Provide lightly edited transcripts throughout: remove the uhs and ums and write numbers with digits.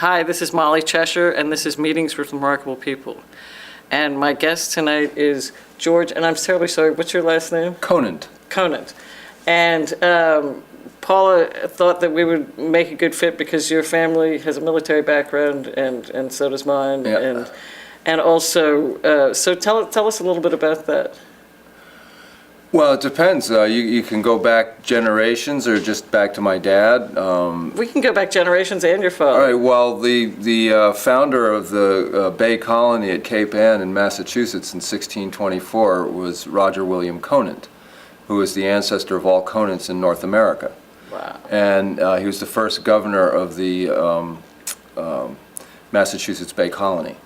Hi, this is Molly Cheshire, and this is Meetings with Remarkable People. And my guest tonight is George, and I'm terribly sorry, what's your last name? Conant. Conant. And Paula thought that we would make a good fit because your family has a military background, and so does mine. Yeah. And also, so tell us a little bit about that. Well, it depends. You can go back generations or just back to my dad. We can go back generations and your father. All right, well, the founder of the Bay Colony at Cape Ann in Massachusetts in 1624 was Roger William Conant, who is the ancestor of all Conants in North America. Wow. And he was the first governor of the Massachusetts Bay Colony.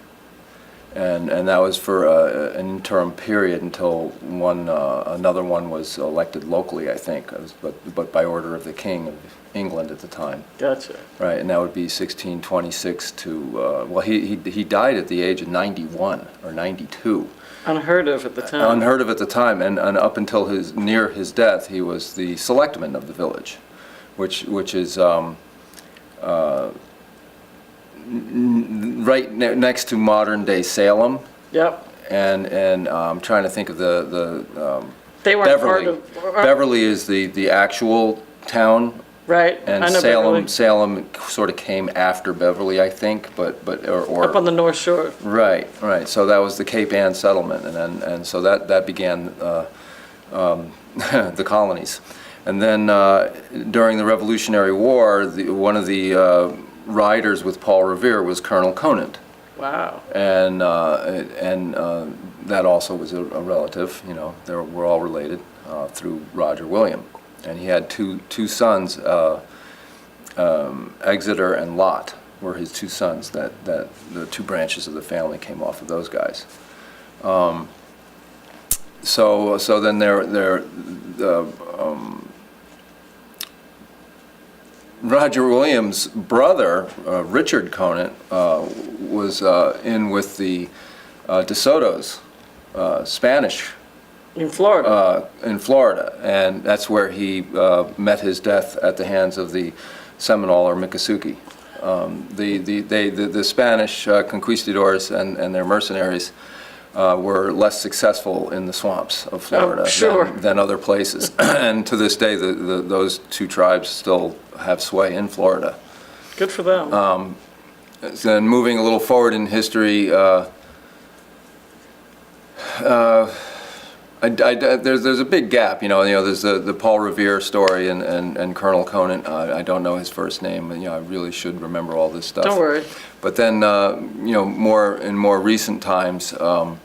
And that was for an interim period until another one was elected locally, I think, but by order of the King of England at the time. Gotcha. Right, and that would be 1626 to, well, he died at the age of 91 or 92. Unheard of at the time. Unheard of at the time, and up until near his death, he was the selectman of the village, which is right next to modern-day Salem. Yep. And I'm trying to think of the They weren't Beverly. part of... Beverly is the actual town. Right. And I know Beverly. Salem sort of came after Beverly, I think, or Up on the North Shore. Right. So that was the Cape Ann settlement, and so that began the colonies. And then during the Revolutionary War, one of the riders with Paul Revere was Colonel Conant. Wow. And that also was a relative. You know, we're all related through Roger William, and he had two sons. Exeter and Lot were his two sons. That the two branches of the family came off of those guys. So then Roger Williams' brother, Richard Conant, was in with the De Soto's, Spanish. In Florida. In Florida, and that's where he met his death at the hands of the Seminole or Miccosukee. The Spanish conquistadors and their mercenaries were less successful in the swamps of Florida than other places. And to this day, those two tribes still have sway in Florida. Good for them. Then moving a little forward in history, there's a big gap. You know, there's the Paul Revere story and Colonel Conant. I don't know his first name, and I really should remember all this stuff. Don't worry. But then, in more recent times, on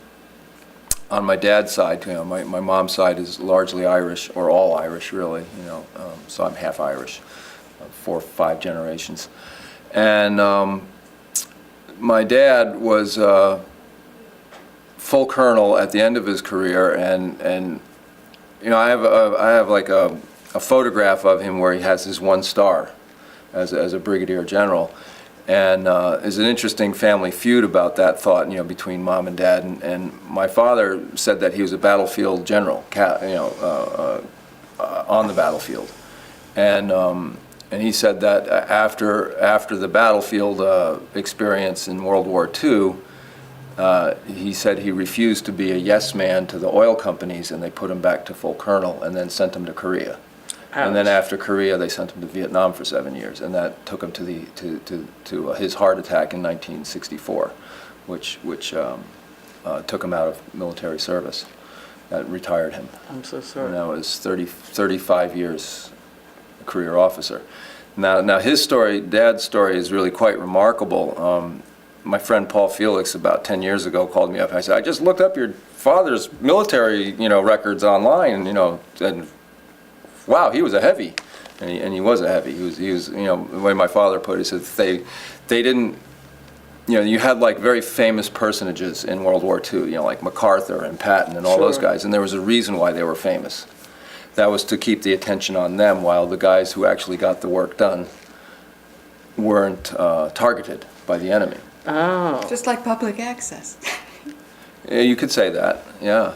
my dad's side, my mom's side is largely Irish, or all Irish, really. So I'm half Irish, 4 or 5 generations, and my dad was full colonel at the end of his career, and I have like a photograph of him where he has his 1 star as a brigadier general. And there's an interesting family feud about that thought, between mom and dad. And my father said that he was a battlefield general, on the battlefield. And he said that after the battlefield experience in World War II, he said he refused to be a yes man to the oil companies, and they put him back to full colonel and then sent him to Korea. Ouch. And then after Korea, they sent him to Vietnam for 7 years, and that took him to his heart attack in 1964, which took him out of military service. That retired him. I'm so sorry. And now is 35 years a career officer. Now his story, Dad's story, is really quite remarkable. My friend Paul Felix about 10 years ago called me up and I said, I just looked up your father's military, records online, and wow, he was a heavy, and he was a heavy. He was, the way my father put it, he said they didn't, you had like very famous personages in World War II, like MacArthur and Patton and all those guys, and there was a reason why they were famous. That was to keep the attention on them, while the guys who actually got the work done weren't targeted by the enemy. Oh. Just like public access. Yeah, you could say that, yeah.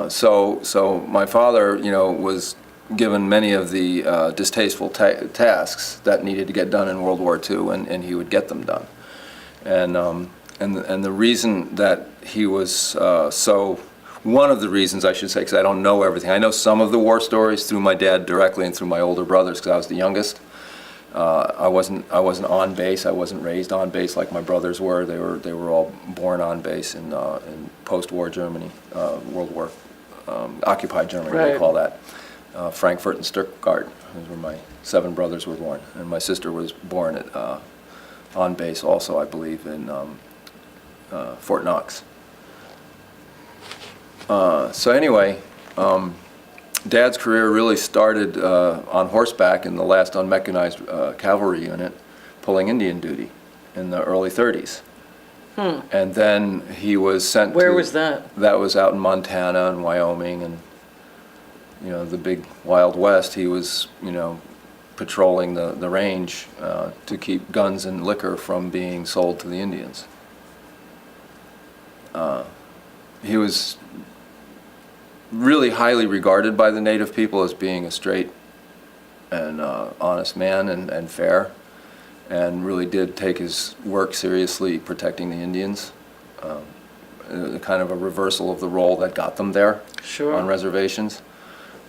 So my father, was given many of the distasteful tasks that needed to get done in World War II, and he would get them done. And the reason that he was one of the reasons, I should say, because I don't know everything. I know some of the war stories through my dad directly and through my older brothers, because I was the youngest. I wasn't on base. I wasn't raised on base like my brothers were. They were all born on base in post-war Germany, World War, occupied Germany, Right. they call that. Frankfurt and Stuttgart, those were my 7 brothers were born, and my sister was born at on base also, I believe, in Fort Knox. So anyway, Dad's career really started on horseback in the last unmechanized cavalry unit, pulling Indian duty in the early 30s. And then he was sent Where to... was that? That was out in Montana and Wyoming and, the big Wild West. He was, patrolling the range to keep guns and liquor from being sold to the Indians. He was really highly regarded by the native people as being a straight and honest man and fair, and really did take his work seriously protecting the Indians. Kind of a reversal of the role that got them there Sure. on reservations.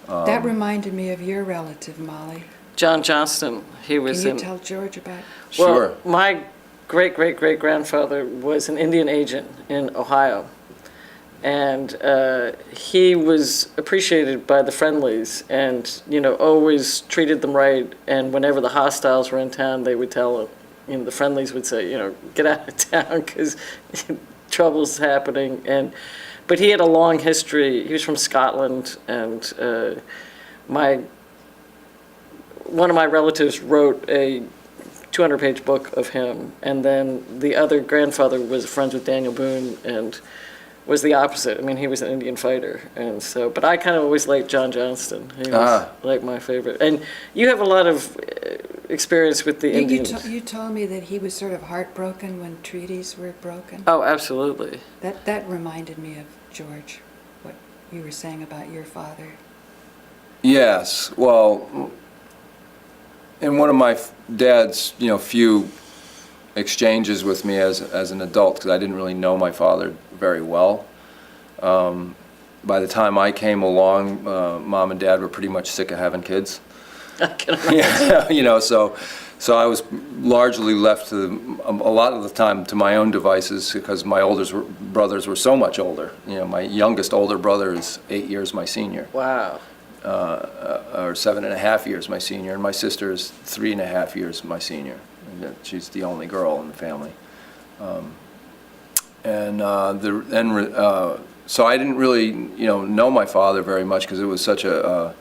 That reminded me of your relative, Molly. John Johnston, he was Can in... you tell George about? Well, Sure. my great-great-great-grandfather was an Indian agent in Ohio. And he was appreciated by the friendlies and, always treated them right. And whenever the hostiles were in town, they would tell him, the friendlies would say, get out of town because trouble's happening. But he had a long history. He was from Scotland, and one of my relatives wrote a 200-page book of him. And then the other grandfather was friends with Daniel Boone and was the opposite. I mean, he was an Indian fighter, and so. But I kind of always liked John Johnston. He was like my favorite. And you have a lot of experience with the Indians. You told me that he was sort of heartbroken when treaties were broken. Oh, absolutely. That reminded me of George, what you were saying about your father. Yes. Well, in one of my dad's, few exchanges with me as an adult, because I didn't really know my father very well. By the time I came along, Mom and Dad were pretty much sick of having kids. I can imagine. Yeah, so I was largely left to a lot of the time to my own devices because my brothers were so much older. My youngest older brother is 8 years my senior. Wow. Or 7.5 years my senior, and my sister is 3.5 years my senior. She's the only girl in the family. So I didn't really, know my father very much because it was such a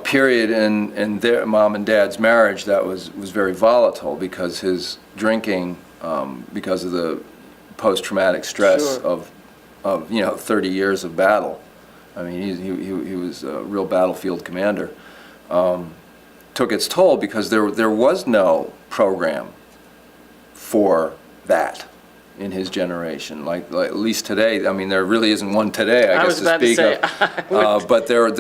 period in their Mom and Dad's marriage that was very volatile because his drinking, because of the post-traumatic stress Sure. of 30 years of battle. I mean, he was a real battlefield commander. Took its toll because there was no program for that in his generation. Like at least today, I mean, there really isn't one today, I guess, to speak of. But there are,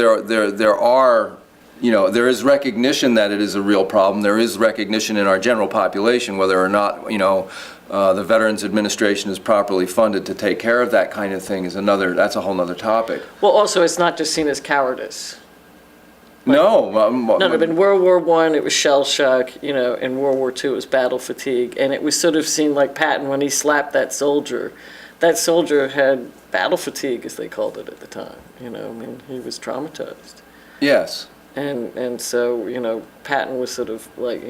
there is recognition that it is a real problem. There is recognition in our general population whether or not, the Veterans Administration is properly funded to take care of that kind of thing that's a whole nother topic. Well, also, it's not just seen as cowardice. No. In World War I, it was shell shock. In World War II, it was battle fatigue. And it was sort of seen like Patton when he slapped that soldier had battle fatigue, as they called it at the time. He was traumatized. Yes. And so, Patton was sort of like,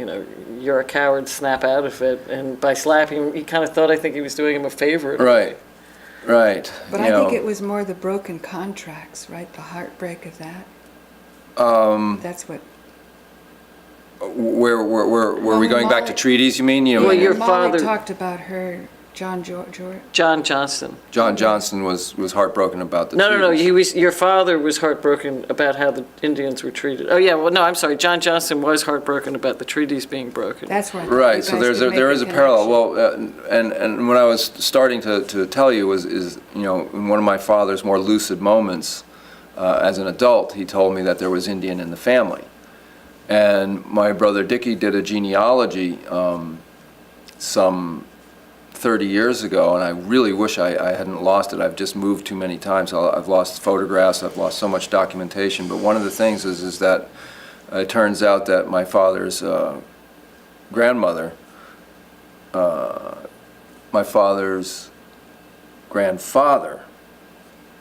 you're a coward, snap out of it. And by slapping him, he kind of thought, I think he was doing him a favor. Right. But I think it was more the broken contracts, right? The heartbreak of that. That's what. Were we going back to treaties, you mean? Well, your Molly father talked about her, John Johnston. John Johnston was heartbroken about the No. treaties. Your father was heartbroken about how the Indians were treated. Oh yeah, well no, I'm sorry. John Johnston was heartbroken about the treaties being broken. That's right. Right. So there is a parallel. Well, and what I was starting to tell you is in one of my father's more lucid moments, as an adult, he told me that there was Indian in the family. And my brother Dickie did a genealogy some 30 years ago, and I really wish I hadn't lost it. I've just moved too many times. I've lost photographs, I've lost so much documentation. But one of the things is that it turns out that my father's grandmother, my father's grandfather,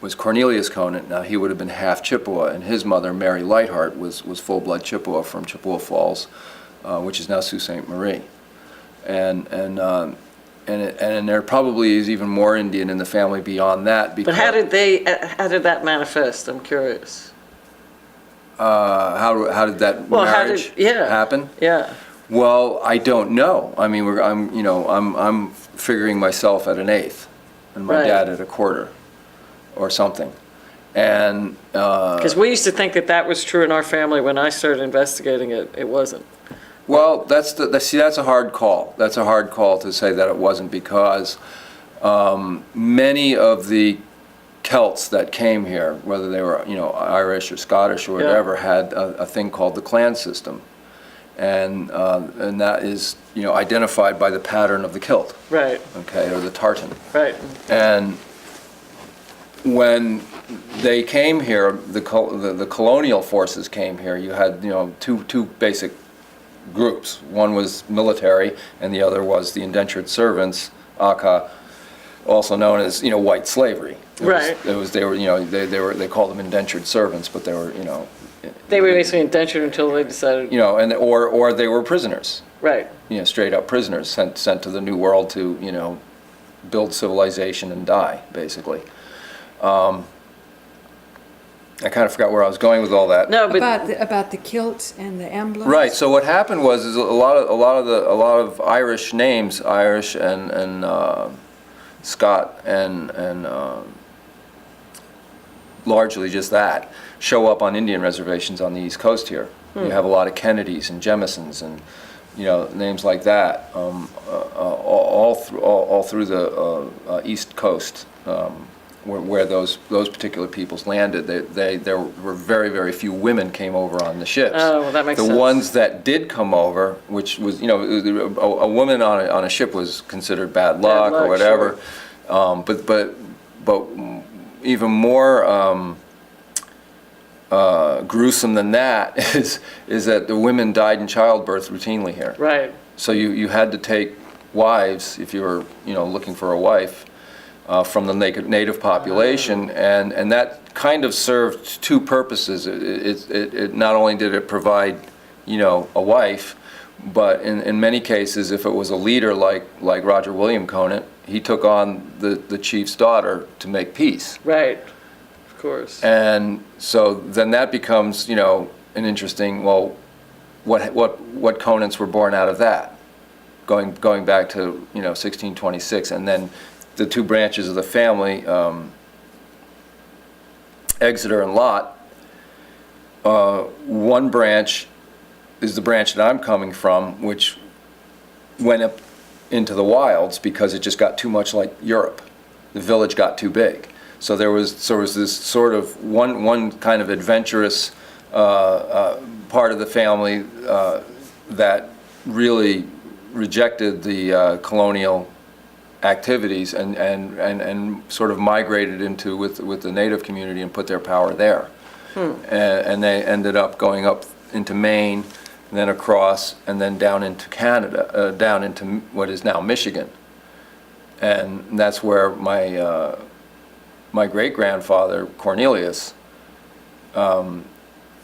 was Cornelius Conant. Now, he would have been half Chippewa, and his mother, Mary Lightheart, was full-blood Chippewa from Chippewa Falls, which is now Sault Ste. Marie. And there probably is even more Indian in the family beyond that. But how did that manifest? I'm curious. How did that marriage happen? Yeah. Well, I don't know. I mean, I'm figuring myself at an eighth, and my dad at a quarter, or something. And because we used to think that was true in our family. When I started investigating it, it wasn't. Well, that's a hard call. That's a hard call to say that it wasn't, because many of the Celts that came here, whether they were Irish or Scottish or whatever, had a thing called the clan system, and that is identified by the pattern of the kilt, right? Okay, or the tartan, right? And when they came here, the colonial forces came here. You had two basic groups. One was military, and the other was the indentured servants, aka, also known as white slavery. They called them indentured servants, but they were they were basically indentured until they decided or they were prisoners. Right. Straight up prisoners sent to the New World to build civilization and die, basically. I kind of forgot where I was going with all that. No, but about the kilts and the emblems. Right. So what happened was a lot of Irish names, Irish and Scott and largely just that, show up on Indian reservations on the East Coast here. You have a lot of Kennedys and Jemisons and names like that all through the East Coast. Where those particular peoples landed, there were very, very few women came over on the ships. Oh, well, that makes sense. The ones that did come over, which was, a woman on a ship was considered bad luck or whatever. Sure. But even more gruesome than that is that the women died in childbirth routinely here. Right. So you had to take wives if you were looking for a wife. From the native population, and that kind of served two purposes. It not only did it provide, a wife, but in many cases, if it was a leader like Roger William Conant, he took on the chief's daughter to make peace. Right, of course. And so then that becomes, an interesting. Well, what Conants were born out of that, going back to 1626, and then the two branches of the family, Exeter and Lot. One branch is the branch that I'm coming from, which went up into the wilds because it just got too much like Europe. The village got too big. So there was this sort of one kind of adventurous part of the family that really rejected the colonial activities and sort of migrated into with the native community and put their power there. And they ended up going up into Maine, and then across, and then down into Canada, down into what is now Michigan. And that's where my great-grandfather, Cornelius,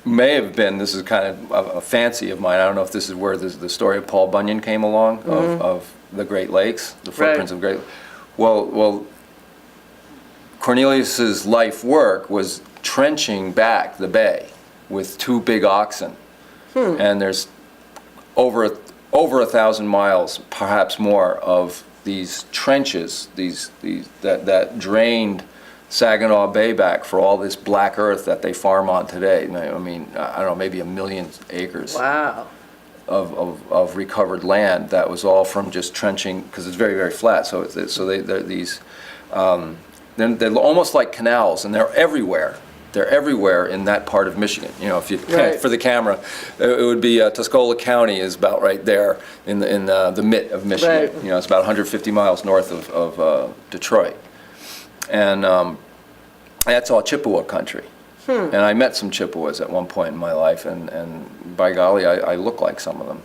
may have been, this is kind of a fancy of mine, I don't know if this is where the story of Paul Bunyan came along, of the Great Lakes, the footprints of Great Lakes. Well, Cornelius's life work was trenching back the bay with two big oxen. And there's over 1,000 miles, perhaps more, of these trenches, that drained Saginaw Bay back for all this black earth that they farm on today. I mean, I don't know, maybe 1 million acres. Wow. Of recovered land that was all from just trenching, because it's very, very flat. So they're almost like canals, and they're everywhere. They're everywhere in that part of Michigan. You know, if you Right. for the camera, it would be Tuscola County is about right there in the mitt of Michigan. Right. You know, it's about 150 miles north of Detroit, and that's all Chippewa country. And I met some Chippewas at one point in my life, and by golly, I look like some of them.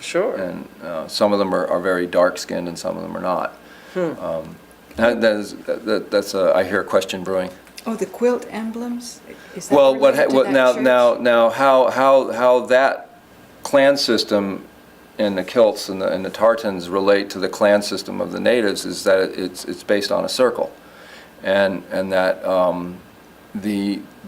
Sure. And some of them are very dark-skinned, and some of them are not. That's I hear a question brewing. Oh, the quilt emblems? Is that Well, related to that church? now how that clan system and the kilts and the tartans relate to the clan system of the natives is that it's based on a circle, and that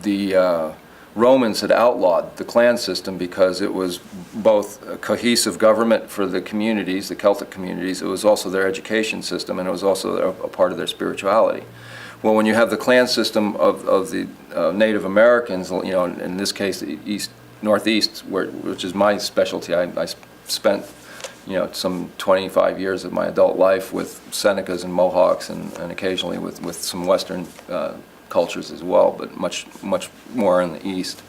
the Romans had outlawed the clan system because it was both a cohesive government for the communities, the Celtic communities. It was also their education system, and it was also a part of their spirituality. Well, when you have the clan system of the Native Americans, you know, in this case, the Northeast, which is my specialty, I spent, you know, some 25 years of my adult life with Senecas and Mohawks, and occasionally with some Western cultures as well, but much more in the East.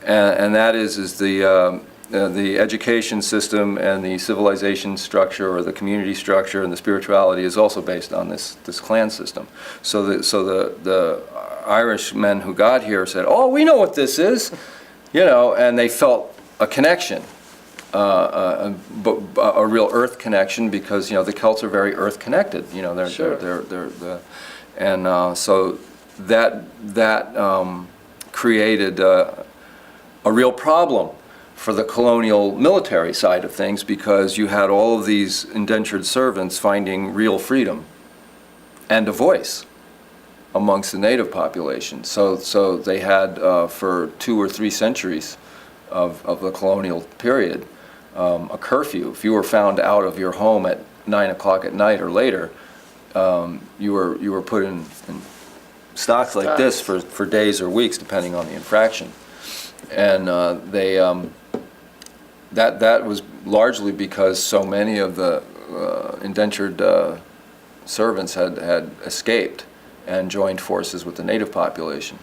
And that is the education system and the civilization structure, or the community structure and the spirituality, is also based on this clan system. So the Irish men who got here said, "Oh, we know what this is," you know, and they felt a connection, a real earth connection, because, you know, the Celts are very earth connected. You know, so that created a real problem for the colonial military side of things, because you had all of these indentured servants finding real freedom and a voice amongst the native population. So they had, for 2 or 3 centuries of the colonial period, a curfew. If you were found out of your home at 9 o'clock at night or later, you were put in stocks like this for days or weeks, depending on the infraction. And that was largely because so many of the indentured servants had escaped and joined forces with the native population.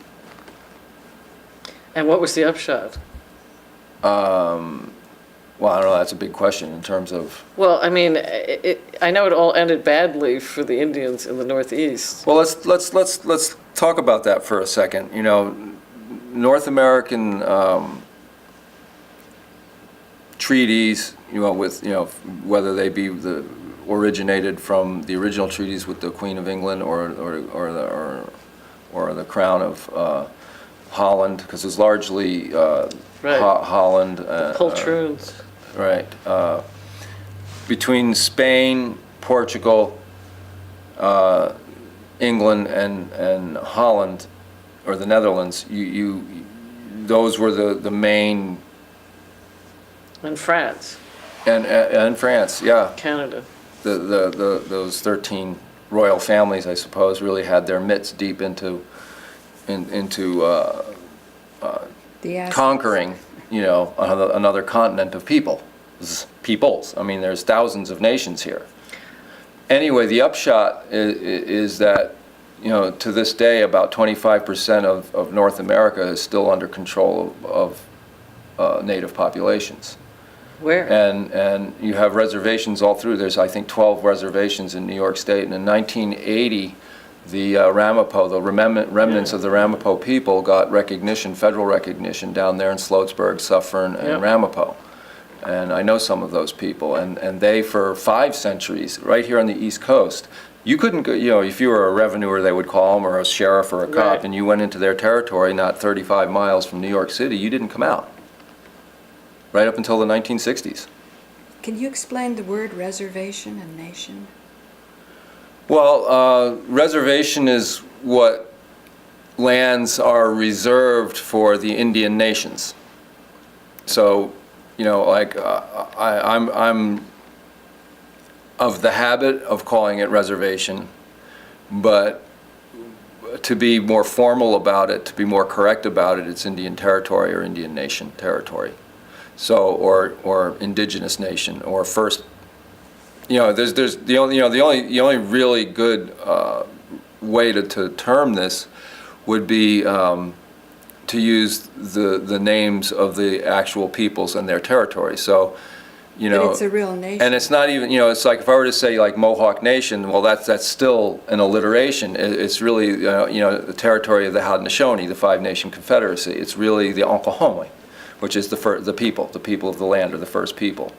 And what was the upshot? Well, I don't know. That's a big question in terms of. Well, I mean, I know it all ended badly for the Indians in the Northeast. Well, let's talk about that for a second. You know, North American treaties, you know, with, you know, whether they be originated from the original treaties with the Queen of England or the Crown of Holland, because it's largely Right. Holland. Poltroons. Right. Between Spain, Portugal, England, and Holland, or the Netherlands, those were the main. And France. And France, yeah. Canada. Those 13 royal families, I suppose, really had their mitts deep into conquering, you know, another continent of peoples. I mean, there's thousands of nations here. Anyway, the upshot is that, you know, to this day, about 25% of North America is still under control of native populations. Where? And you have reservations all through. There's, I think, 12 reservations in New York State. And in 1980, the Ramapo, the remnants of the Ramapo people got recognition, federal recognition, down there in Sloatsburg, Suffern, and Ramapo. And I know some of those people. And they, for 5 centuries, right here on the East Coast, you couldn't go, you know, if you were a revenuer, they would call them, or a sheriff or a cop, Right. and you went into their territory, not 35 miles from New York City, you didn't come out. Right up until the 1960s. Can you explain the word reservation and nation? Well, reservation is what lands are reserved for the Indian nations. So, you know, like I'm of the habit of calling it reservation, but to be more formal about it, to be more correct about it, it's Indian territory or Indian nation territory. So, or indigenous nation, or first, you know, there's the only really good way to term this would be to use the names of the actual peoples and their territories. So, you know, But it's a real nation. and it's not even, you know, it's like if I were to say like Mohawk Nation, well, that's still an alliteration. It's really, you know, the territory of the Haudenosaunee, the Five Nation Confederacy. It's really the Oklahoma, which is the people of the land, or the first people.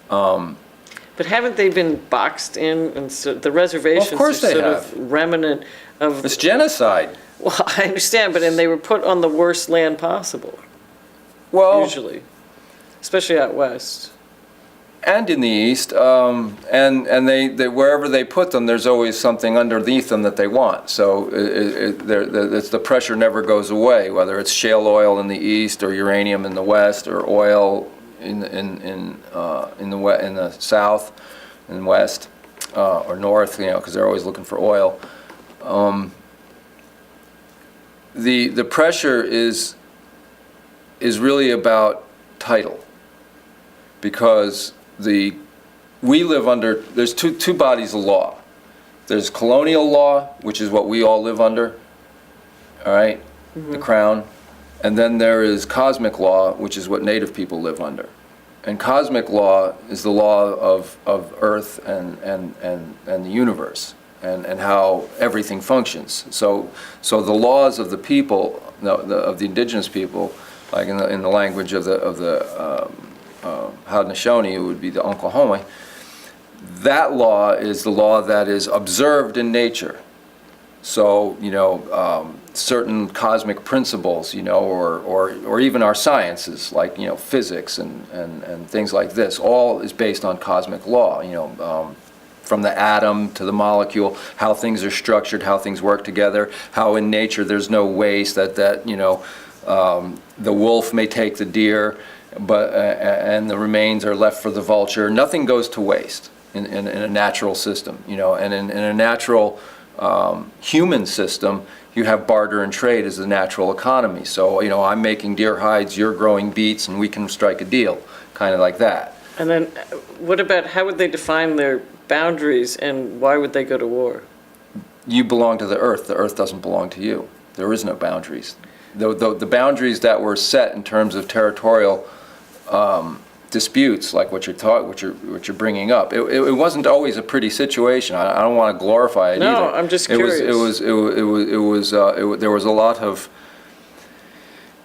But haven't they been boxed in, and so the reservations Well, of course are they sort have. of remnant of... It's genocide. Well, I understand, and they were put on the worst land possible, Well, usually, especially out west. and in the East, and they wherever they put them, there's always something underneath them that they want. So the pressure never goes away, whether it's shale oil in the East or uranium in the West or oil in the South and West or North, you know, because they're always looking for oil. The pressure is really about title, because we live under, there's two bodies of law. There's colonial law, which is what we all live under, all right, the Crown, and then there is cosmic law, which is what Native people live under. And cosmic law is the law of Earth and the universe, and how everything functions. So the laws of the people, of the indigenous people, like in the language of the Haudenosaunee, it would be the Oklahoma. That law is the law that is observed in nature. So, you know, certain cosmic principles, you know, or even our sciences, like, you know, physics and things like this, all is based on cosmic law, you know, from the atom to the molecule, how things are structured, how things work together, how in nature there's no waste, that you know, the wolf may take the deer, but and the remains are left for the vulture. Nothing goes to waste in a natural system, you know, and in a natural human system, you have barter and trade as the natural economy. So, you know, I'm making deer hides, you're growing beets, and we can strike a deal, kind of like that. And then what about, how would they define their boundaries, and why would they go to war? You belong to the earth doesn't belong to you. There is no boundaries. The boundaries that were set in terms of territorial disputes, like what you're bringing up, it wasn't always a pretty situation. I don't want to glorify it either. No, I'm just curious. There was a lot of.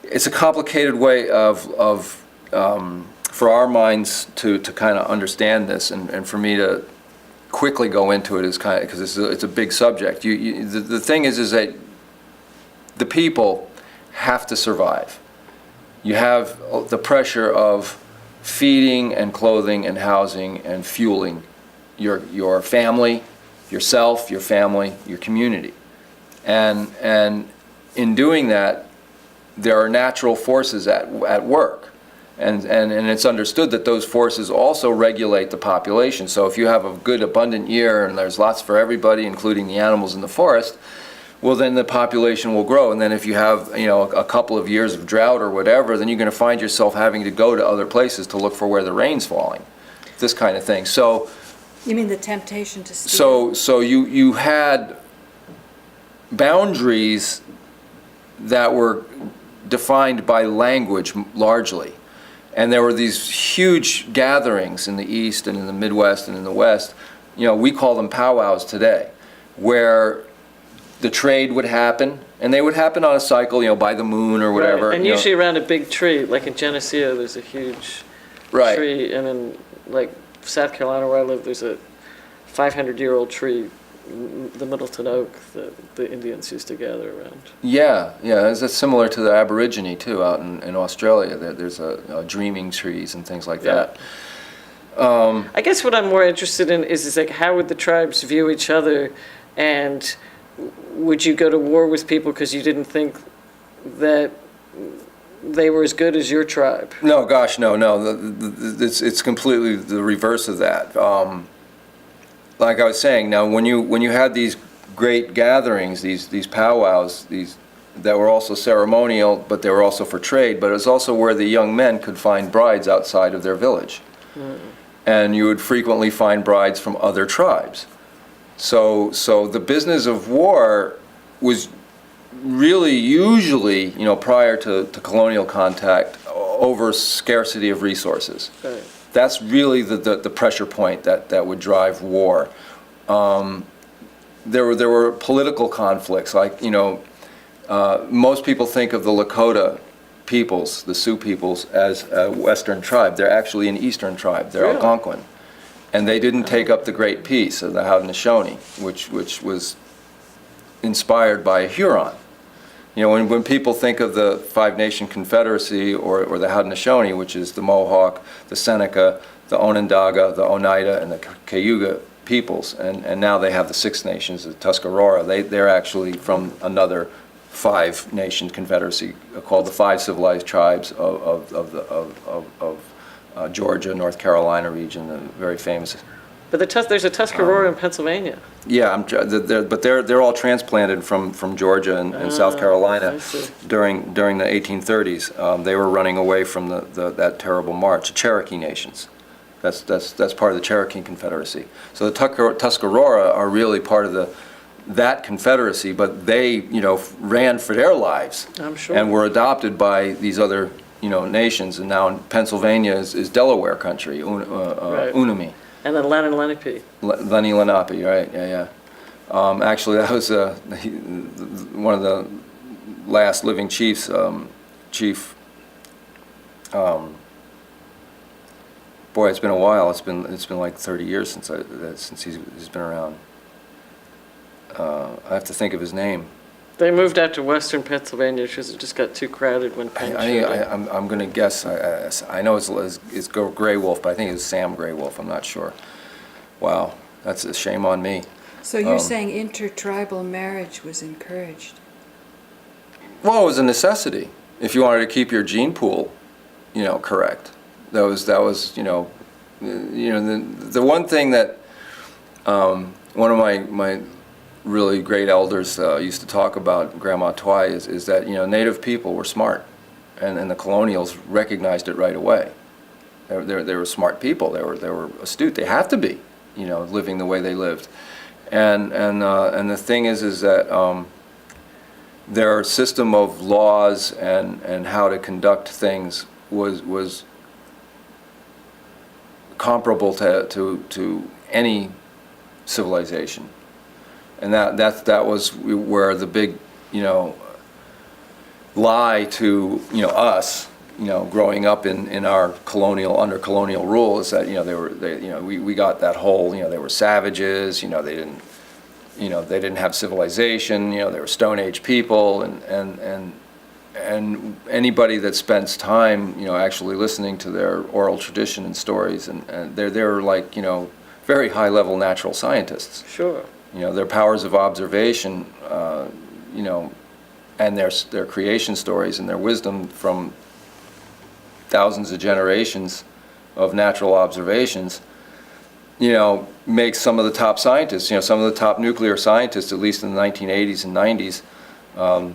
It's a complicated way of for our minds to kind of understand this, and for me to quickly go into it is kind of, because it's a big subject. The thing is that the people have to survive. You have the pressure of feeding and clothing and housing and fueling your family, yourself, your family, your community. And in doing that, there are natural forces at work. And it's understood that those forces also regulate the population. So if you have a good abundant year and there's lots for everybody, including the animals in the forest, well, then the population will grow. And then if you have, you know, a couple of years of drought or whatever, then you're going to find yourself having to go to other places to look for where the rain's falling, this kind of thing. So You mean the temptation to steal? so you had boundaries that were defined by language largely. And there were these huge gatherings in the East and in the Midwest and in the West. You know, we call them powwows today, where the trade would happen, and they would happen on a cycle, you know, by the moon or whatever. Right. And you usually know. around a big tree, like in Geneseo, there's a huge Right. tree, and in like South Carolina where I live, there's a 500-year-old tree, the Middleton oak, that the Indians used to gather around. Yeah, it's similar to the Aborigine too out in Australia. There's a dreaming trees and things like that. I guess what I'm more interested in is like, how would the tribes view each other, and would you go to war with people because you didn't think that they were as good as your tribe? No, gosh, no. It's completely the reverse of that. Like I was saying, now when you had these great gatherings, these powwows, that were also ceremonial, but they were also for trade, but it was also where the young men could find brides outside of their village. And you would frequently find brides from other tribes. So the business of war was really usually, prior to colonial contact, over scarcity of resources. Right. That's really the pressure point that would drive war. There were political conflicts, like, most people think of the Lakota peoples, the Sioux peoples, as a Western tribe. They're actually an Eastern tribe. They're Really? Algonquin. And they didn't take up the Great Peace of the Haudenosaunee, which was inspired by a Huron. When people think of the Five-Nation Confederacy or the Haudenosaunee, which is the Mohawk, the Seneca, the Onondaga, the Oneida, and the Cayuga peoples, and now they have the Six Nations, the Tuscarora, they're actually from another Five-Nation Confederacy called the Five Civilized Tribes of Georgia, North Carolina region, the very famous. But there's a Tuscarora in Pennsylvania. Yeah, but they're all transplanted from Georgia and South Carolina I see. during the 1830s. They were running away from that terrible march. Cherokee nations. That's part of the Cherokee Confederacy. So the Tuscarora are really part of that confederacy, but they ran for their lives. I'm sure. And were adopted by these other nations. And now in Pennsylvania is Delaware country, Right. Unami. And then Lenape. Lenni Lenape, right? Yeah. Actually, that was one of the last living chiefs. Chief. Boy, it's been a while. It's been like 30 years since he's been around. I have to think of his name. They moved out to western Pennsylvania because it just got too crowded when Penn showed up. I'm going to guess. I know it's Gray Wolf, but I think it's Sam Gray Wolf. I'm not sure. Wow, that's a shame on me. So you're saying intertribal marriage was encouraged? Well, it was a necessity if you wanted to keep your gene pool, correct. That was the one thing that one of my really great elders used to talk about, Grandma Twy, is that Native people were smart, and the colonials recognized it right away. They were smart people. They were astute. They have to be, living the way they lived, and the thing is that their system of laws and how to conduct things was comparable to any civilization. And that was where the big, lie to, us, growing up in our under colonial rule is that, we got that whole, they were savages, they didn't have civilization, they were Stone Age people, and anybody that spends time, actually listening to their oral tradition and stories, and they're like, very high level natural scientists. Sure. Their powers of observation, and their creation stories and their wisdom from thousands of generations of natural observations, makes some of the top scientists, some of the top nuclear scientists, at least in the 1980s and 90s, are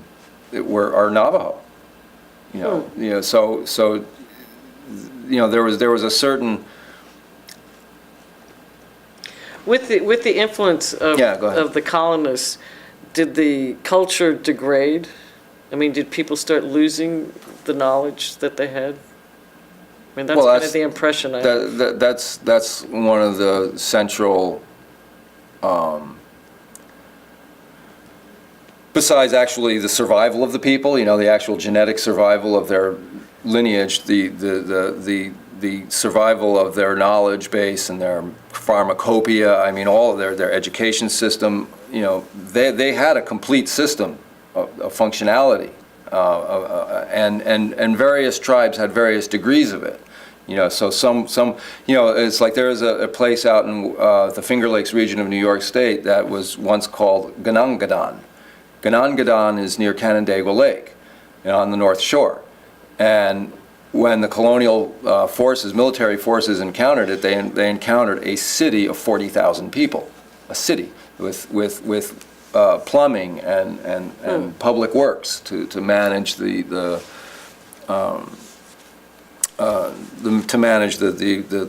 Navajo. So there was a certain. With the influence of the colonists, did the culture degrade? I mean, did people start losing the knowledge that they had? I mean, that's kind of the impression I have. That's one of the central, besides actually the survival of the people, the actual genetic survival of their lineage, the survival of their knowledge base and their pharmacopoeia, I mean, all of their education system, they had a complete system of functionality, and various tribes had various degrees of it. So some it's like there is a place out in the Finger Lakes region of New York State that was once called Ganangadan. Ganangadan is near Canandaigua Lake, on the North Shore, and when the colonial military forces encountered it, they encountered a city of 40,000 people, a city with plumbing and public works to manage the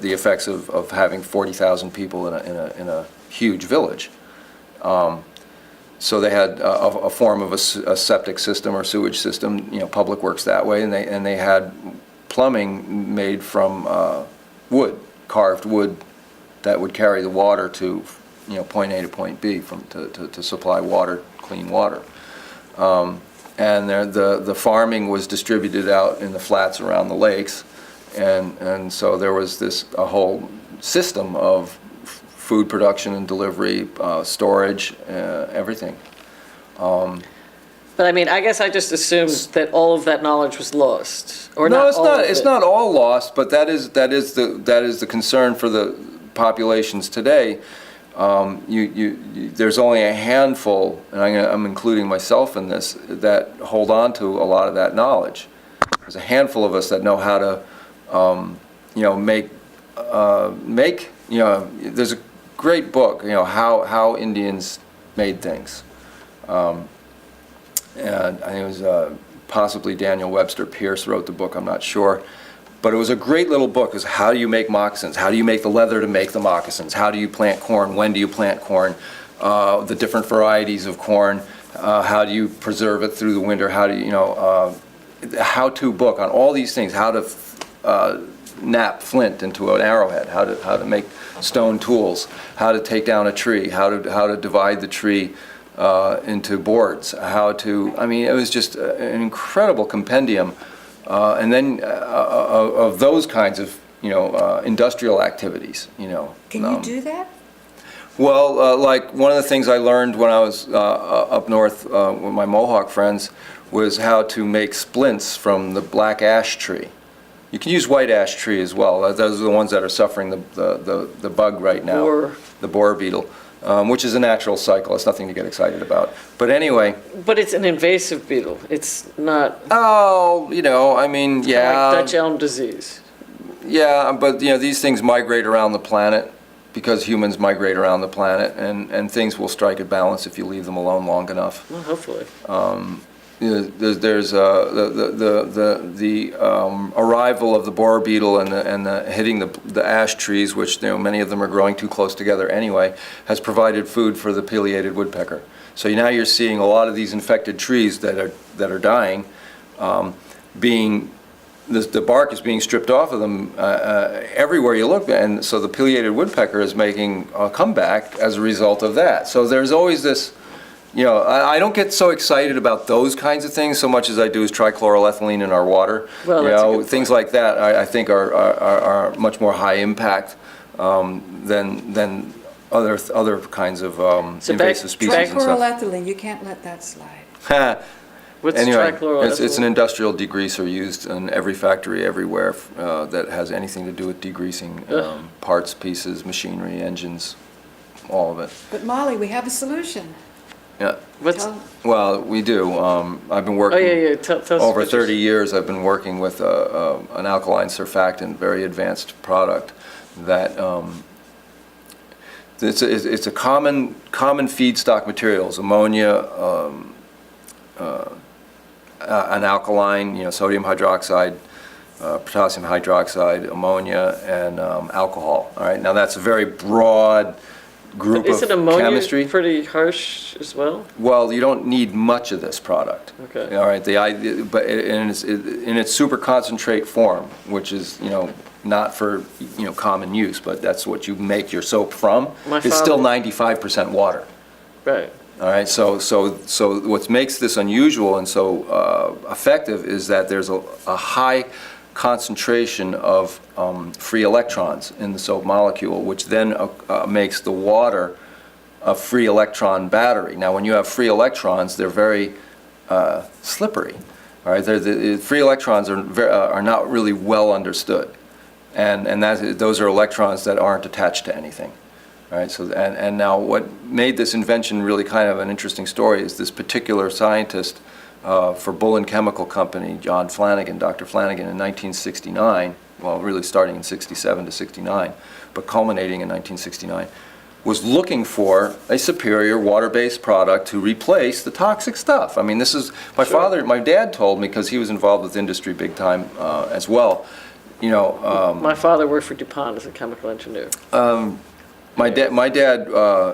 effects of having 40,000 people in a huge village. So they had a form of a septic system or sewage system, public works that way, and they had plumbing made from wood, carved wood, that would carry the water to, point A to point B to supply water, clean water. And the farming was distributed out in the flats around the lakes, and so there was a whole system of food production and delivery, storage, everything. But I mean, I guess I just assumed that all of that knowledge was lost, or No, not it's all not. of It's it. not all lost, but that is the concern for the populations today. There's only a handful, and I'm including myself in this, that hold on to a lot of that knowledge. There's a handful of us that know how to, make. There's a great book, how Indians made things. And I think it was possibly Daniel Webster Pierce wrote the book, I'm not sure. But it was a great little book. It was how do you make moccasins? How do you make the leather to make the moccasins? How do you plant corn? When do you plant corn? The different varieties of corn. How do you preserve it through the winter? How do you, a how-to book on all these things. How to knap flint into an arrowhead. How to make stone tools. How to take down a tree. How to divide the tree into boards. It was just an incredible compendium. And then of those kinds of, industrial activities, Can you do that? Well, like one of the things I learned when I was up north with my Mohawk friends was how to make splints from the black ash tree. You can use white ash tree as well. Those are the ones that are suffering the bug right now, the borer beetle. Which is a natural cycle. It's nothing to get excited about. But anyway. But it's an invasive beetle. It's not. Oh, yeah. Like Dutch elm disease. Yeah, but these things migrate around the planet because humans migrate around the planet, and things will strike a balance if you leave them alone long enough. Well, hopefully. There's the arrival of the borer beetle and the hitting the ash trees, which many of them are growing too close together anyway, has provided food for the pileated woodpecker. So now you're seeing a lot of these infected trees that are dying, the bark is being stripped off of them everywhere you look, and so the pileated woodpecker is making a comeback as a result of that. So there's always this. I don't get so excited about those kinds of things so much as I do as trichloroethylene in our water. Well, that's a good things point. like that I think are much more high impact than other kinds of invasive species and stuff. Trichloroethylene, you can't let that slide. What's Anyway, trichloroethylene? it's an industrial degreaser used in every factory everywhere that has anything to do with degreasing parts, pieces, machinery, engines, all of it. But Molly, we have a solution. Yeah. Tell- Well, we do. I've been working. Oh, yeah. Tell us Over what 30 years, I've been working with an alkaline surfactant, very advanced product that it's a common feedstock materials, ammonia, an alkaline, sodium hydroxide, potassium hydroxide, ammonia, and alcohol. All right. Now that's a very broad group Isn't of ammonia chemistry. pretty harsh as well? Well, you don't need much of this product. Okay. All right. But in its super concentrate form, which is not for common use, but that's what you make your soap from. It's still 95% water. Right. All right. So what makes this unusual and so effective is that there's a high concentration of free electrons in the soap molecule, which then makes the water a free electron battery. Now, when you have free electrons, they're very slippery. All right, the free electrons are not really well understood, and those are electrons that aren't attached to anything. All right. So and now what made this invention really kind of an interesting story is this particular scientist. For Bullen Chemical Company, Dr. Flanagan, in 1969, well, really starting in 67 to 69, but culminating in 1969, was looking for a superior water-based product to replace the toxic stuff. I mean, this is, my dad told me, because he was involved with industry big time as well, My father worked for DuPont as a chemical engineer. my dad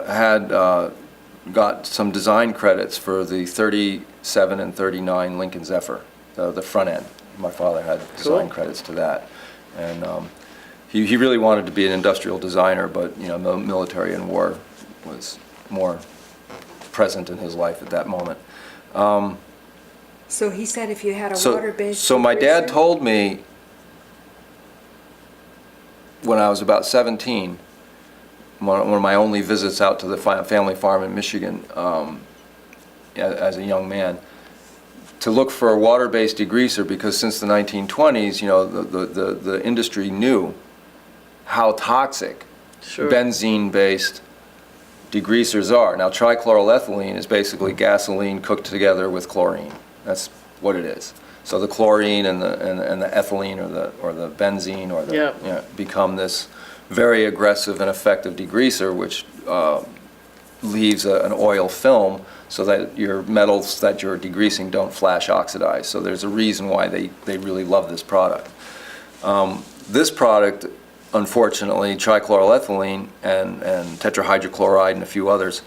had got some design credits for the 37 and 39 Lincoln Zephyr, the front end. My father had design credits to that. And he really wanted to be an industrial designer, but you know, military and war was more present in his life at that moment. So he said if you had a water-based So my dad degreaser? told me when I was about 17, one of my only visits out to the family farm in Michigan as a young man, to look for a water-based degreaser, because since the 1920s, you know, the industry knew how toxic benzene-based degreasers are. Now, trichloroethylene is basically gasoline cooked together with chlorine. That's what it is. So the chlorine and the ethylene or the benzene or the you know, become this very aggressive and effective degreaser, which leaves an oil film so that your metals that you're degreasing don't flash oxidize. So there's a reason why they really love this product. This product, unfortunately, trichloroethylene and tetrahydrochloride and a few others,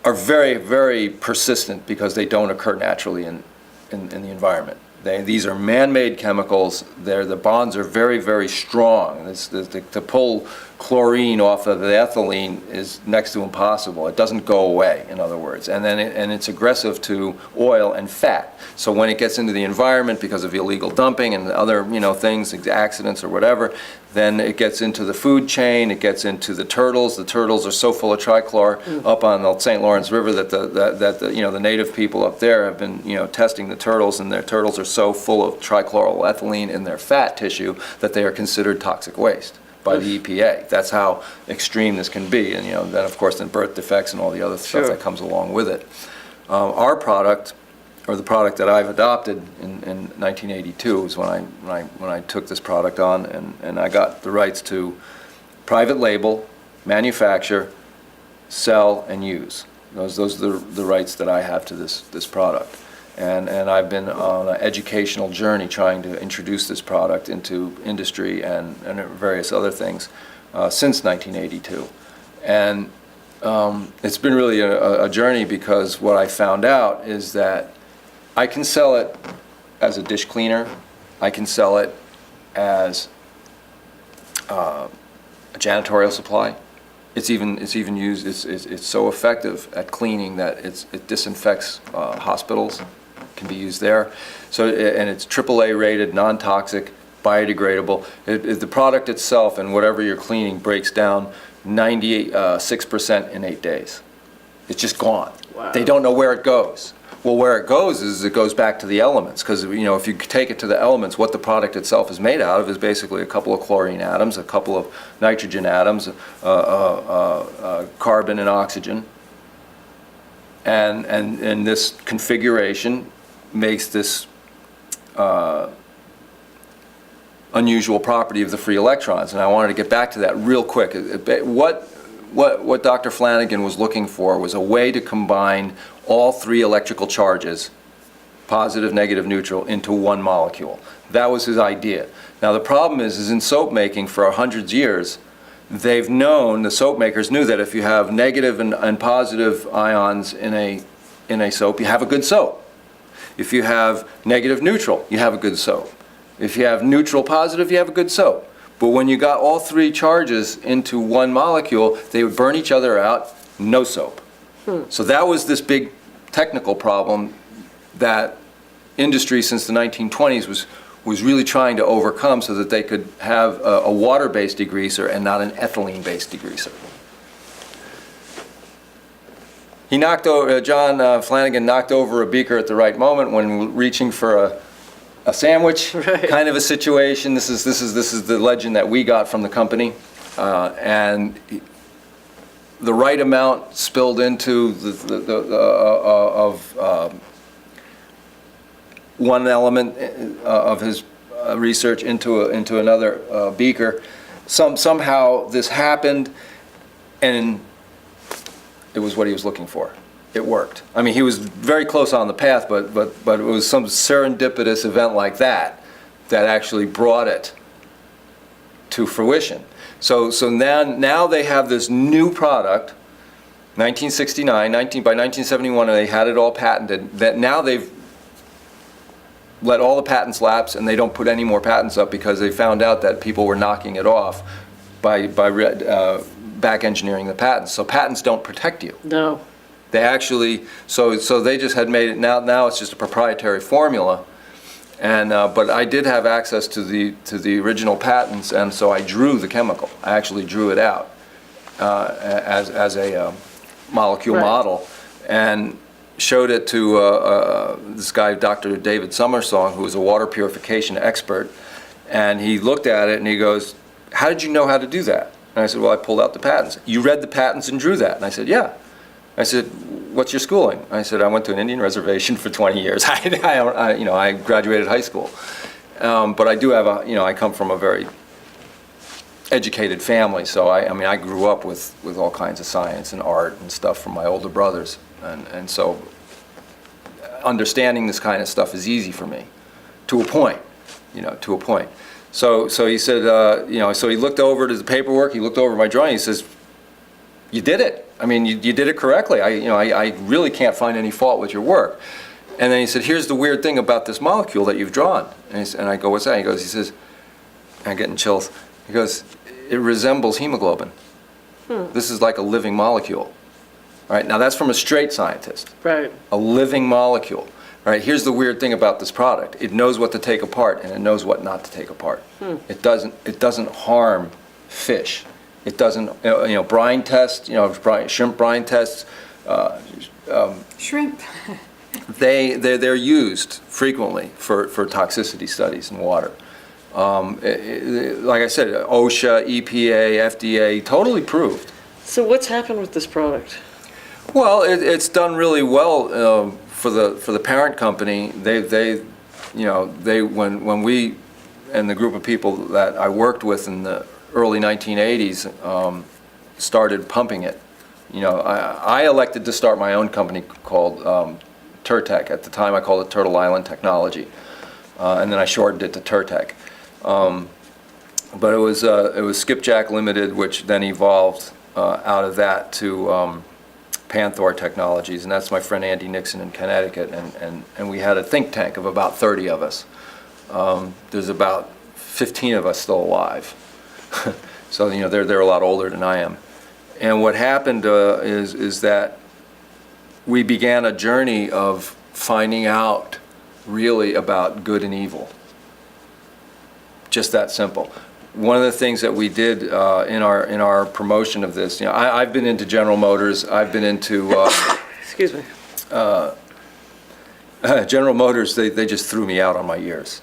are very, very persistent because they don't occur naturally in the environment. These are man-made chemicals. The bonds are very, very strong. To pull chlorine off of the ethylene is next to impossible. It doesn't go away, in other words. And then it's aggressive to oil and fat. So when it gets into the environment because of illegal dumping and other things, accidents or whatever, then it gets into the food chain. It gets into the turtles. The turtles are so full of trichlor up on the St. Lawrence River that the native people up there have been testing the turtles, and their turtles are so full of trichloroethylene in their fat tissue that they are considered toxic waste by the EPA. That's how extreme this can be. And then of course birth defects and all the other stuff that comes along with it. Our product, or the product that I've adopted in 1982, is when I took this product on, and I got the rights to private label, manufacture, sell, and use. Those are the rights that I have to this product. And I've been on an educational journey trying to introduce this product into industry and various other things since 1982. And it's been really a journey, because what I found out is that I can sell it as a dish cleaner. I can sell it as a janitorial supply. It's even used. It's so effective at cleaning that it disinfects hospitals. Can be used there. So, and it's AAA rated, non-toxic, biodegradable. The product itself and whatever you're cleaning breaks down 96% in 8 days. It's just gone. Wow. They don't know where it goes. Well, where it goes is it goes back to the elements, because if you take it to the elements, what the product itself is made out of is basically a couple of chlorine atoms, a couple of nitrogen atoms, carbon and oxygen, and this configuration makes this unusual property of the free electrons. And I wanted to get back to that real quick. What Dr. Flanagan was looking for was a way to combine all three electrical charges, positive, negative, neutral, into one molecule. That was his idea. Now the problem is in soap making for hundreds of years, they've known, the soap makers knew that if you have negative and positive ions in a soap, you have a good soap. If you have negative neutral, you have a good soap. If you have neutral positive, you have a good soap. But when you got all three charges into one molecule, they would burn each other out, no soap. So that was this big technical problem that industry since the 1920s was really trying to overcome, so that they could have a water-based degreaser and not an ethylene-based degreaser. He knocked over, John Flanagan knocked over a beaker at the right moment when reaching for a sandwich, kind of a situation. This is the legend that we got from the company, and the right amount spilled into one element of his research into another beaker. Somehow this happened, and it was what he was looking for. It worked. I mean, he was very close on the path, but it was some serendipitous event like that actually brought it to fruition. So now they have this new product 1969, by 1971, they had it all patented. That now they've let all the patents lapse, and they don't put any more patents up because they found out that people were knocking it off by back engineering the patents. So patents don't protect you. No. They actually, so they just had made it, now it's just a proprietary formula. And, but I did have access to the original patents, and so I drew the chemical. I actually drew it out as a molecule model, and showed it to this guy, Dr. David Summersong, who was a water purification expert. And he looked at it and he goes, "How did you know how to do that?" And I said, "Well, I pulled out the patents." "You read the patents and drew that?" And I said, "Yeah." I said, "What's your schooling?" I said, "I went to an Indian reservation for 20 years. I graduated high school. But I do have I come from a very educated family, so I grew up with all kinds of science and art and stuff from my older brothers. And so understanding this kind of stuff is easy for me, to a point, to a point. So he said, so he looked over at the paperwork, he looked over my drawing, he says, "You did it. I mean, you did it correctly. I really can't find any fault with your work." And then he said, "Here's the weird thing about this molecule that you've drawn." And I go, "What's that?" He says, I'm getting chills. He goes, "It resembles hemoglobin. This is like a living molecule." Right? Now that's from a straight scientist. Right. A living molecule. Right? Here's the weird thing about this product. It knows what to take apart, and it knows what not to take apart. It doesn't harm fish. It doesn't, brine tests, shrimp brine tests. Shrimp. They're used frequently for toxicity studies in water. Like I said, OSHA, EPA, FDA, totally proved. So what's happened with this product? Well, it's done really well for the parent company. When we and the group of people that I worked with in the early 1980s started pumping it. I elected to start my own company called Turtec. At the time, I called it Turtle Island Technology, and then I shortened it to Turtec. But it was Skipjack Limited, which then evolved out of that to Panther Technologies, and that's my friend Andy Nixon in Connecticut, and we had a think tank of about 30 of us. There's about 15 of us still alive. So they're a lot older than I am. And what happened is that we began a journey of finding out really about good and evil. Just that simple. One of the things that we did in our promotion of this, I've been into General Motors. I've been into Excuse me. General Motors. They just threw me out on my years,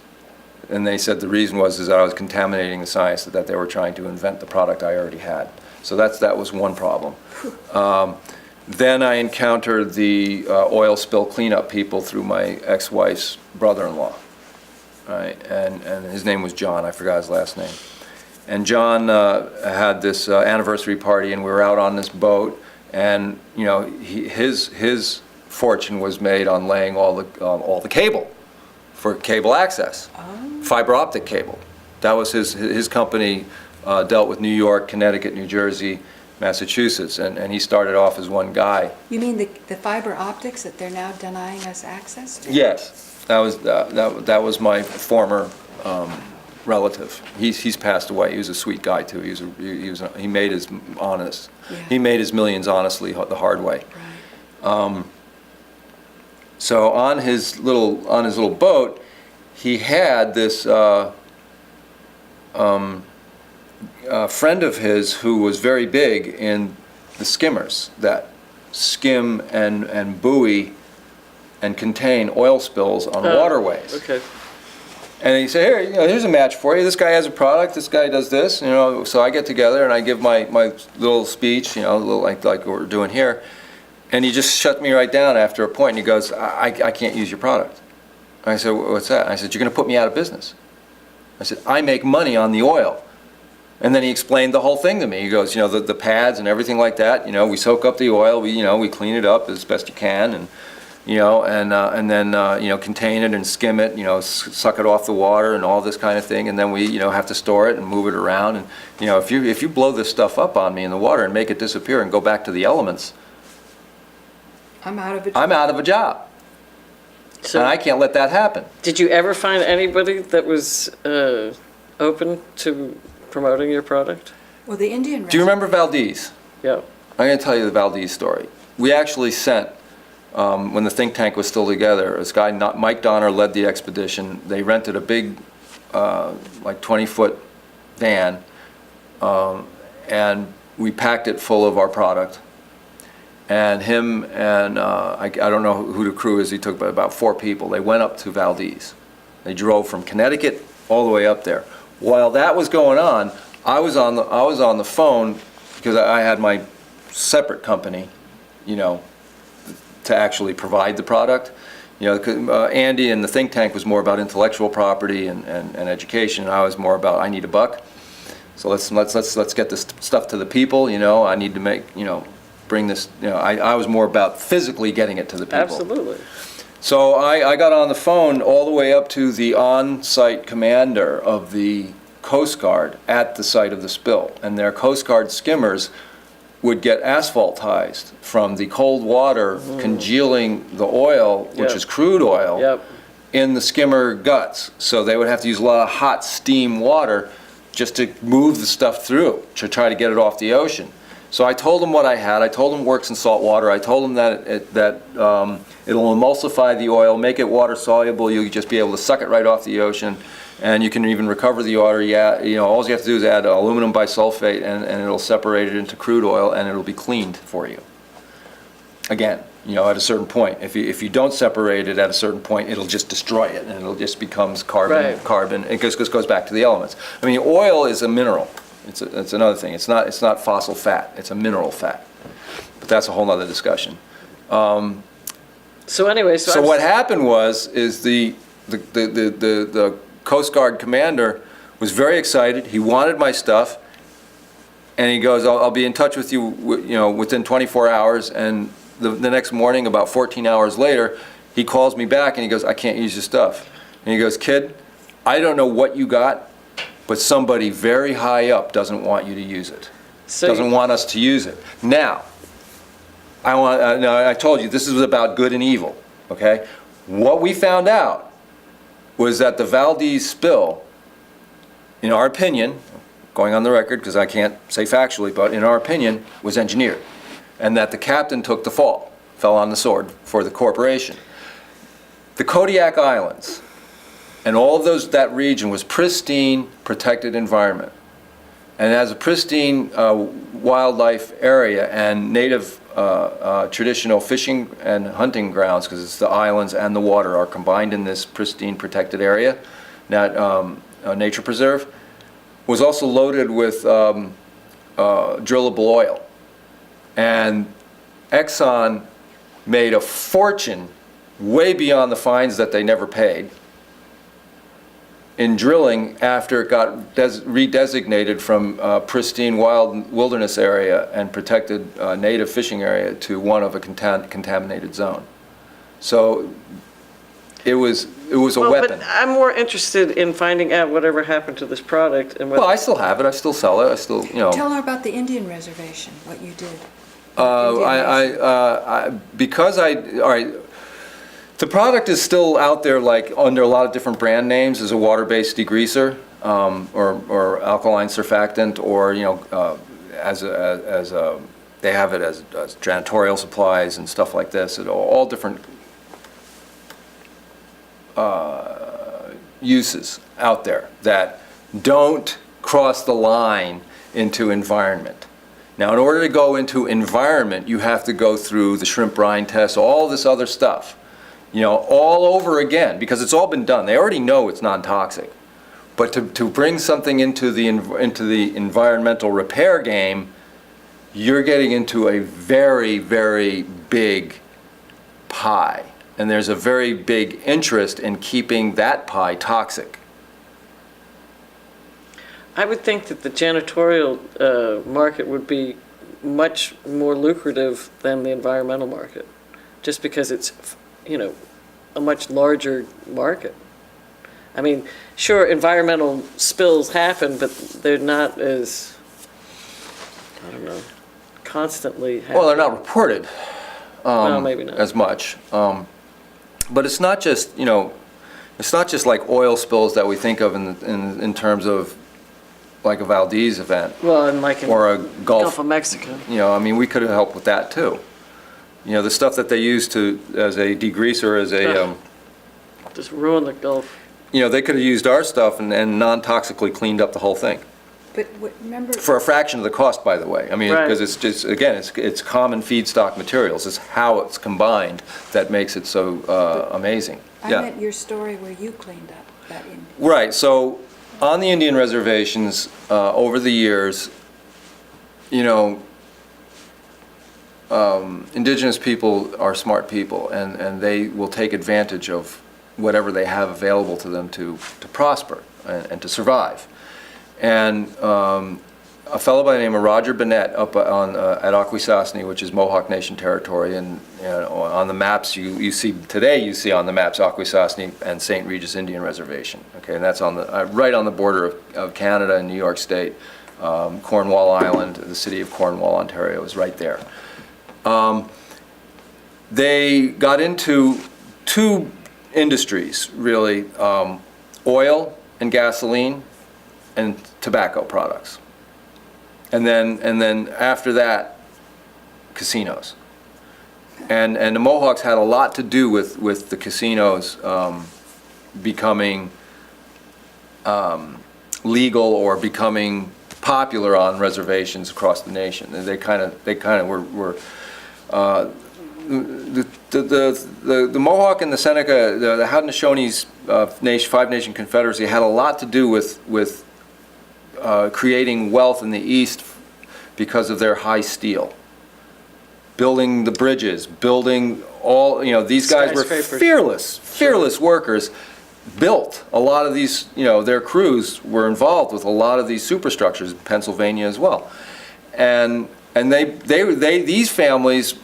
and they said the reason was that I was contaminating the science, that they were trying to invent the product I already had. So that was one problem. Then I encountered the oil spill cleanup people through my ex-wife's brother-in-law. Right, and his name was John. I forgot his last name. And John had this anniversary party, and we were out on this boat, and his fortune was made on laying all the cable for cable access, fiber optic cable. That was his company. Dealt with New York, Connecticut, New Jersey, Massachusetts, and he started off as one guy. You mean the fiber optics that they're now denying us access to? Yes, that was my former relative. He's passed away. He was a sweet guy too. He made his honest. Yeah. He made his millions honestly the hard way. Right. So on his little boat, he had this friend of his who was very big in the skimmers that skim and buoy and contain oil spills on waterways. Okay. And he said, "Here, here's a match for you. This guy has a product. This guy does this. So I get together and I give my little speech, like we're doing here, and he just shut me right down after a point. And he goes, I can't use your product." I said, "What's that?" I said, "You're going to put me out of business." I said, "I make money on the oil." And then he explained the whole thing to me. He goes, the pads and everything like that, we soak up the oil, we clean it up as best you can, and then contain it and skim it, suck it off the water and all this kind of thing, and then we have to store it and move it around, and if you blow this stuff up on me in the water and make it disappear and go back to the elements, I'm out of a job. I'm out of a job. So And I can't let that happen. did you ever find anybody that was open to promoting your product? Well, the Indian Do you remember Valdez? Yeah. I'm going to tell you the Valdez story. We actually sent, when the think tank was still together, this guy, Mike Donner, led the expedition. They rented a big, like 20-foot van, and we packed it full of our product. And him and, I don't know who the crew is, he took about 4 people. They went up to Valdez. They drove from Connecticut all the way up there. While that was going on, I was on the phone because I had my separate company, you know, to actually provide the product. You know, 'cause, Andy and the think tank was more about intellectual property and education, and I was more about I need a buck. So let's get this stuff to the people. You know, I need to make, you know, bring this. You know, I was more about physically getting it to the people. Absolutely. So I got on the phone all the way up to the on-site commander of the Coast Guard at the site of the spill, and their Coast Guard skimmers would get asphaltized from the cold water congealing the oil, which Yep. is crude oil, Yep. in the skimmer guts. So they would have to use a lot of hot steam water just to move the stuff through, to try to get it off the ocean. So I told them what I had. I told them it works in salt water. I told them that it'll emulsify the oil, make it water soluble. You'll just be able to suck it right off the ocean, and you can even recover the water. Yeah, you know, all you have to do is add aluminum bisulfate, and it'll separate it into crude oil, and it'll be cleaned for you. Again, you know, at a certain point. If you don't separate it at a certain point, it'll just destroy it, and it'll just becomes carbon. Right. Carbon. It just goes back to the elements. I mean, oil is a mineral. It's another thing. It's not fossil fat. It's a mineral fat. But that's a whole other discussion. So anyway, So what happened is the Coast Guard commander was very excited. He wanted my stuff, and he goes, "I'll be in touch with you, you know, within 24 hours." And the next morning, about 14 hours later, he calls me back and he goes, "I can't use your stuff." And he goes, "Kid, I don't know what you got, but somebody very high up doesn't want you to use it. Doesn't want us to use it." Now, I told you this is about good and evil, okay? What we found out was that the Valdez spill, in our opinion, going on the record because I can't say factually, but in our opinion, was engineered. And that the captain took the fall, fell on the sword for the corporation. The Kodiak Islands and all of that region was pristine, protected environment. And as a pristine wildlife area and native traditional fishing and hunting grounds, because it's the islands and the water are combined in this pristine protected area, that nature preserve, was also loaded with drillable oil. And Exxon made a fortune way beyond the fines that they never paid in drilling after it got redesignated from pristine wilderness area and protected native fishing area to one of a contaminated zone. So it was a weapon. But I'm more interested in finding out whatever happened to this product and whether. Well, I still have it. I still sell it. I still, you know. Tell her about the Indian reservation, what you did. All right. The product is still out there, like under a lot of different brand names, as a water-based degreaser, or alkaline surfactant, or you know, they have it as janitorial supplies and stuff like this. All different uses out there that don't cross the line into environment. Now, in order to go into environment, you have to go through the shrimp brine test, all this other stuff. You know, all over again, because it's all been done. They already know it's non-toxic. But to bring something into the environmental repair game, you're getting into a very, very big pie. And there's a very big interest in keeping that pie toxic. I would think that the janitorial market would be much more lucrative than the environmental market, just because it's, you know, a much larger market. I mean, sure, environmental spills happen, but they're not as, I don't know, constantly happening. Well, they're not reported. Well, maybe not. as much. But it's not just, it's not just like oil spills that we think of in terms of like a Valdez event Well, and like in or a Gulf of Mexico. I mean, we could have helped with that too. The stuff that they use as a degreaser, as a, Just ruin the Gulf. they could have used our stuff and non-toxically cleaned up the whole thing. But remember, For a fraction of the cost, by the way. I mean, Right. because it's just, again, it's common feedstock materials. It's how it's combined that makes it so amazing. I Yeah. meant your story where you cleaned up that Indian. Right, so on the Indian reservations, over the years, indigenous people are smart people, and they will take advantage of whatever they have available to them to prosper and to survive. And a fellow by the name of Roger Bennett up at Akwesasne, which is Mohawk Nation territory, and on the maps you see on the maps Akwesasne and St. Regis Indian Reservation. Okay, and that's on the right on the border of Canada and New York State. Cornwall Island, the city of Cornwall, Ontario, is right there. They got into two industries, really, oil and gasoline and tobacco products. And then after that, casinos. And the Mohawks had a lot to do with the casinos becoming legal or becoming popular on reservations across the nation. And they kind of were the Mohawk and the Seneca, the Haudenosaunee's Five Nation Confederacy had a lot to do with creating wealth in the East because of their high steel. Building the bridges, building all, these guys were fearless workers, built a lot of these, their crews were involved with a lot of these superstructures in Pennsylvania as well. And these families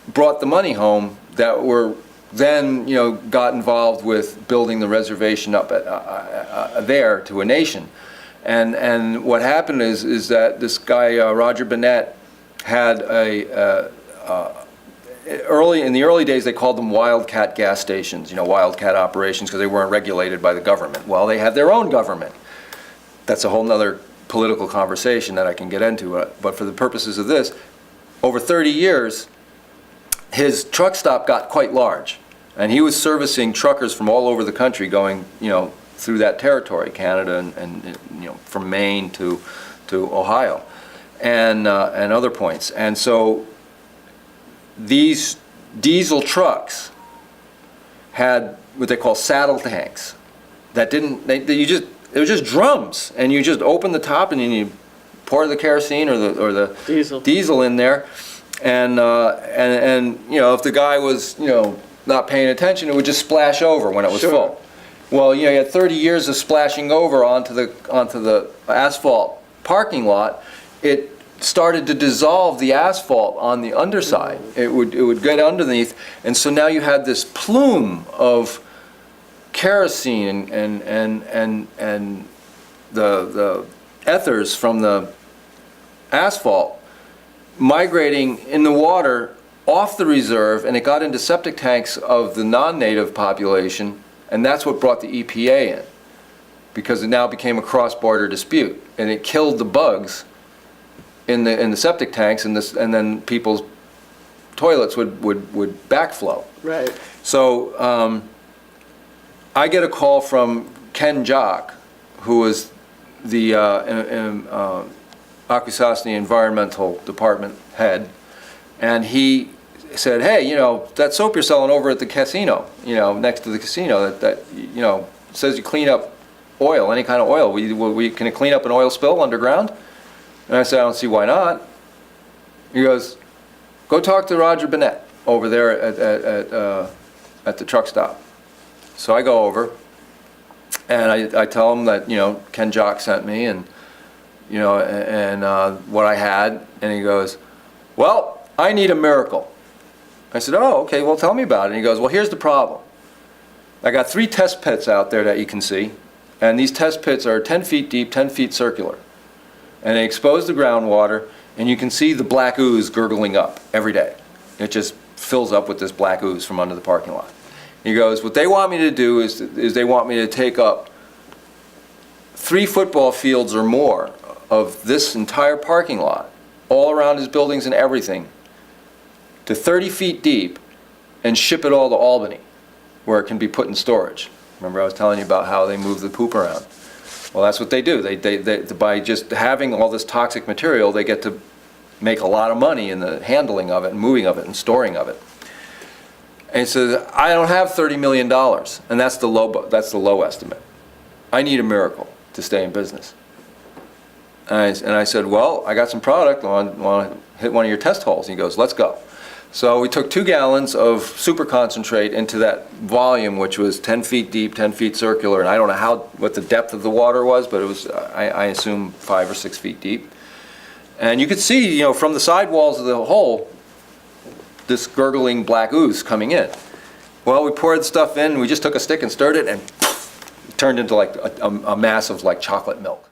brought the money home that were then, got involved with building the reservation up there to a nation. And what happened is that this guy, Roger Bennett, had in the early days they called them wildcat gas stations, wildcat operations, because they weren't regulated by the government. Well, they had their own government. That's a whole nother political conversation that I can get into, but for the purposes of this, over 30 years, his truck stop got quite large, and he was servicing truckers from all over the country going, through that territory, Canada and from Maine to Ohio, and other points. And so these diesel trucks had what they call saddle tanks that it was just drums, and you just open the top and then you pour the kerosene or the diesel in there, and if the guy was not paying attention, it would just splash over when it was full. Well, you had 30 years of splashing over onto the asphalt parking lot. It started to dissolve the asphalt on the underside. It would get underneath, and so now you had this plume of kerosene and the ethers from the asphalt migrating in the water off the reserve, and it got into septic tanks of the non-native population, and that's what brought the EPA in, because it now became a cross-border dispute, and it killed the bugs in the septic tanks, and then people's toilets would backflow. Right. So I get a call from Ken Jock, who was the Akwesasne Environmental Department head, and he said, "Hey, that soap you're selling over at the casino, next to the casino, that says you clean up oil, any kind of oil. Can it clean up an oil spill underground?" And I said, "I don't see why not." He goes, "Go talk to Roger Bennett over there at the truck stop." So I go over, and I tell him that Ken Jock sent me, and what I had, and he goes, "Well, I need a miracle." I said, "Oh, okay, well, tell me about it." And he goes, "Well, here's the problem. I got 3 test pits out there that you can see, and these test pits are 10 feet deep, 10 feet circular. And they expose the groundwater, and you can see the black ooze gurgling up every day. It just fills up with this black ooze from under the parking lot. He goes, what they want me to do is they want me to take up 3 football fields or more of this entire parking lot, all around his buildings and everything, to 30 feet deep, and ship it all to Albany, where it can be put in storage. Remember I was telling you about how they move the poop around? Well, that's what they do. They by just having all this toxic material, they get to make a lot of money in the handling of it and moving of it and storing of it. And he says, I don't have $30 million, and that's the low estimate. I need a miracle to stay in business. And I said, well, I got some product. Want to hit one of your test holes? And he goes, let's go. So we took 2 gallons of super concentrate into that volume, which was 10 feet deep, 10 feet circular, and I don't know what the depth of the water was, but it was, I assume, 5 or 6 feet deep. And you could see, you know, from the side walls of the hole, this gurgling black ooze coming in. Well, we poured the stuff in, we just took a stick and stirred it, and it turned into like a mass of like chocolate milk.